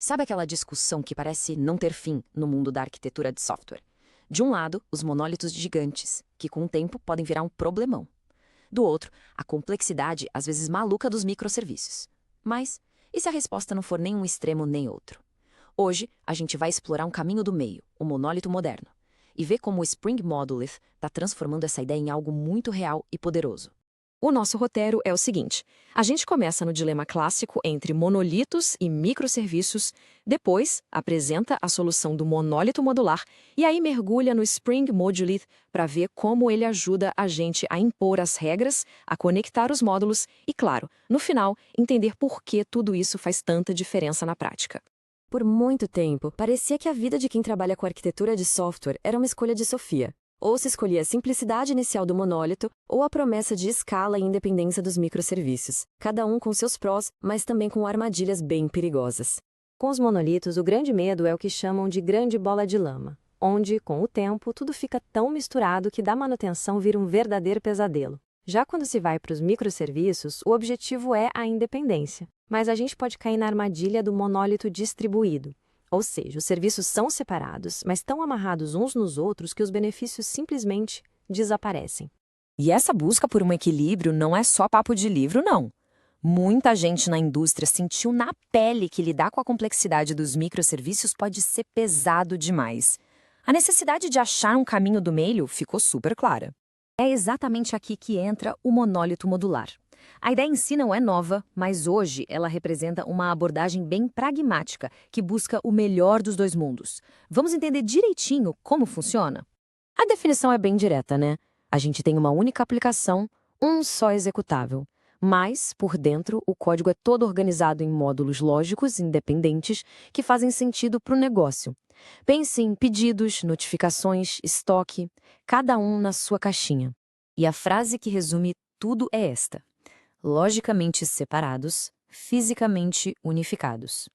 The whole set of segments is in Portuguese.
Sabe aquela discussão que parece não ter fim no mundo da arquitetura de software? De um lado, os monólitos gigantes, que com o tempo podem virar um problemão. Do outro, a complexidade, às vezes maluca, dos microserviços. Mas, e se a resposta não for nem um extremo nem outro? Hoje, a gente vai explorar um caminho do meio, o monólito moderno, e ver como o Spring Monolith está transformando essa ideia em algo muito real e poderoso. O nosso roteiro é o seguinte: a gente começa no dilema clássico entre monolitos e microserviços, depois apresenta a solução do monólito modular e aí mergulha no Spring Monolith para ver como ele ajuda a gente a impor as regras, a conectar os módulos e, claro, no final, entender por que tudo isso faz tanta diferença na prática. Por muito tempo, parecia que a vida de quem trabalha com arquitetura de software era uma escolha de Sofia. Ou se escolhia a simplicidade inicial do monólito, ou a promessa de escala e independência dos microserviços, cada um com seus prós, mas também com armadilhas bem perigosas. Com os monolitos, o grande medo é o que chamam de grande bola de lama, onde, com o tempo, tudo fica tão misturado que da manutenção vira um verdadeiro pesadelo. Já quando se vai para os microserviços, o objetivo é a independência, mas a gente pode cair na armadilha do monólito distribuído. Ou seja, os serviços são separados, mas tão amarrados uns nos outros que os benefícios simplesmente desaparecem. E essa busca por um equilíbrio não é só papo de livro, não. Muita gente na indústria sentiu na pele que lidar com a complexidade dos microserviços pode ser pesado demais. A necessidade de achar um caminho do meio ficou super clara. É exatamente aqui que entra o monólito modular. A ideia em si não é nova, mas hoje ela representa uma abordagem bem pragmática que busca o melhor dos dois mundos. Vamos entender direitinho como funciona? A definição é bem direta, né? A gente tem uma única aplicação, um só executável. Mas, por dentro, o código é todo organizado em módulos lógicos independentes que fazem sentido para o negócio. Pense em pedidos, notificações, estoque, cada um na sua caixinha. E a frase que resume tudo é esta: logicamente separados, fisicamente unificados.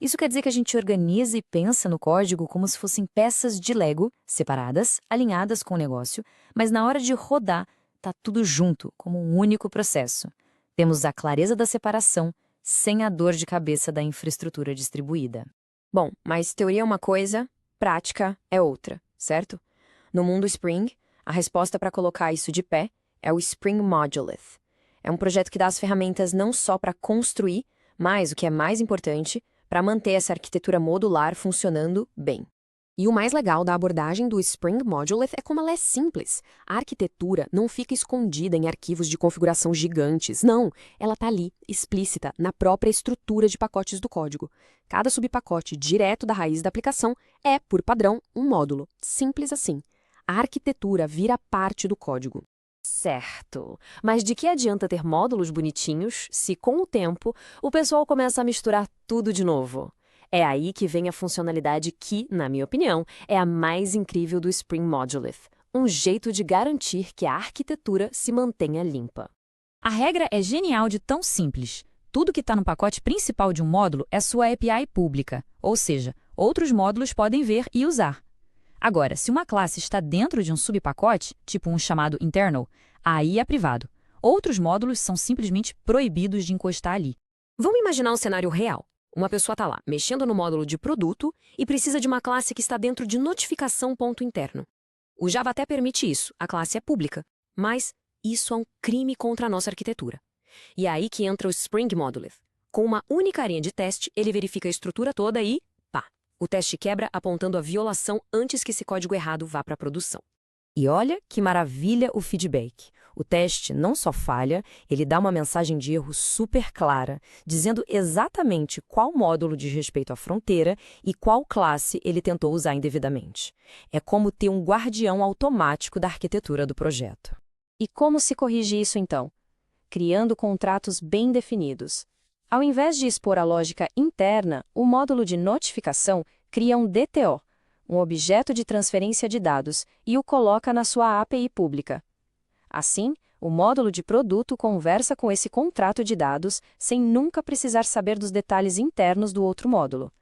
Isso quer dizer que a gente organiza e pensa no código como se fossem peças de Lego, separadas, alinhadas com o negócio, mas na hora de rodar, tá tudo junto, como um único processo. Temos a clareza da separação, sem a dor de cabeça da infraestrutura distribuída. Bom, mas teoria é uma coisa, prática é outra, certo? No mundo Spring, a resposta para colocar isso de pé é o Spring Monolith. É um projeto que dá as ferramentas não só para construir, mas, o que é mais importante, para manter essa arquitetura modular funcionando bem. E o mais legal da abordagem do Spring Monolith é como ela é simples. A arquitetura não fica escondida em arquivos de configuração gigantes. Não, ela está ali, explícita, na própria estrutura de pacotes do código. Cada subpacote direto da raiz da aplicação é, por padrão, um módulo. Simples assim. A arquitetura vira parte do código. Certo, mas de que adianta ter módulos bonitinhos se, com o tempo, o pessoal começa a misturar tudo de novo? É aí que vem a funcionalidade que, na minha opinião, é a mais incrível do Spring Monolith, um jeito de garantir que a arquitetura se mantenha limpa. A regra é genial de tão simples. Tudo que está no pacote principal de um módulo é sua API pública, ou seja, outros módulos podem ver e usar. Agora, se uma classe está dentro de um subpacote, tipo um chamado internal, aí é privado. Outros módulos são simplesmente proibidos de encostar ali. Vamos imaginar um cenário real. Uma pessoa está lá, mexendo no módulo de produto e precisa de uma classe que está dentro de notificação.interno. O Java até permite isso, a classe é pública, mas isso é um crime contra a nossa arquitetura. E é aí que entra o Spring Monolith. Com uma única linha de teste, ele verifica a estrutura toda e, pá, o teste quebra apontando a violação antes que esse código errado vá para a produção. E olha que maravilha o feedback. O teste não só falha, ele dá uma mensagem de erro super clara, dizendo exatamente qual módulo diz respeito à fronteira e qual classe ele tentou usar indevidamente. É como ter um guardião automático da arquitetura do projeto. E como se corrige isso então? Criando contratos bem definidos. Ao invés de expor a lógica interna, o módulo de notificação cria um DTO, um objeto de transferência de dados, e o coloca na sua API pública. Assim, o módulo de produto conversa com esse contrato de dados sem nunca precisar saber dos detalhes internos do outro módulo.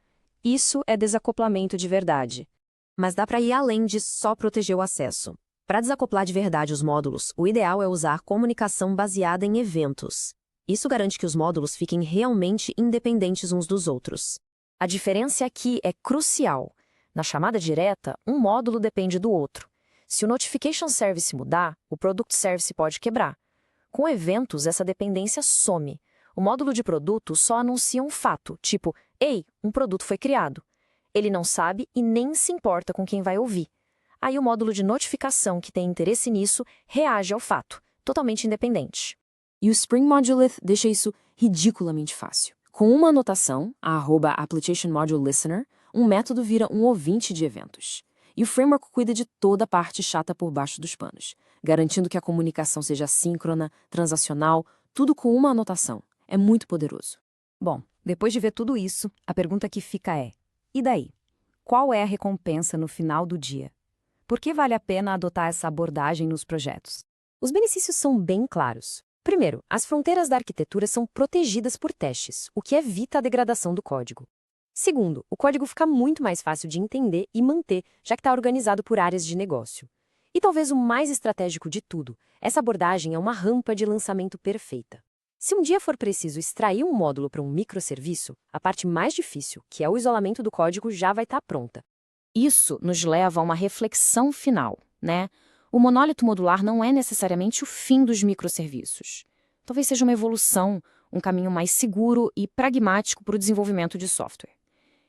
Isso é desacoplamento de verdade. Mas dá para ir além de só proteger o acesso. Para desacoplar de verdade os módulos, o ideal é usar comunicação baseada em eventos. Isso garante que os módulos fiquem realmente independentes uns dos outros. A diferença aqui é crucial. Na chamada direta, um módulo depende do outro. Se o Notification Service mudar, o Product Service pode quebrar. Com eventos, essa dependência some. O módulo de produto só anuncia um fato, tipo, ei, um produto foi criado. Ele não sabe e nem se importa com quem vai ouvir. Aí o módulo de notificação que tem interesse nisso reage ao fato, totalmente independente. E o Spring Modulith deixa isso ridiculamente fácil. Com uma anotação, a @ApplicationModuleListener, um método vira um ouvinte de eventos. E o framework cuida de toda a parte chata por baixo dos panos, garantindo que a comunicação seja síncrona, transacional, tudo com uma anotação. É muito poderoso. Bom, depois de ver tudo isso, a pergunta que fica é: e daí? Qual é a recompensa no final do dia? Por que vale a pena adotar essa abordagem nos projetos? Os benefícios são bem claros. Primeiro, as fronteiras da arquitetura são protegidas por testes, o que evita a degradação do código. Segundo, o código fica muito mais fácil de entender e manter, já que está organizado por áreas de negócio. E talvez o mais estratégico de tudo, essa abordagem é uma rampa de lançamento perfeita. Se um dia for preciso extrair um módulo para um microserviço, a parte mais difícil, que é o isolamento do código, já vai estar pronta. Isso nos leva a uma reflexão final, né? O monólito modular não é necessariamente o fim dos microserviços. Talvez seja uma evolução, um caminho mais seguro e pragmático para o desenvolvimento de software.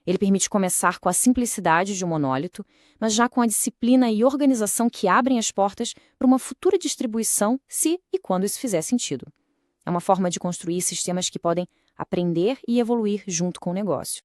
Ele permite começar com a simplicidade de um monólito, mas já com a disciplina e organização que abrem as portas para uma futura distribuição, se e quando isso fizer sentido. É uma forma de construir sistemas que podem aprender e evoluir junto com o negócio.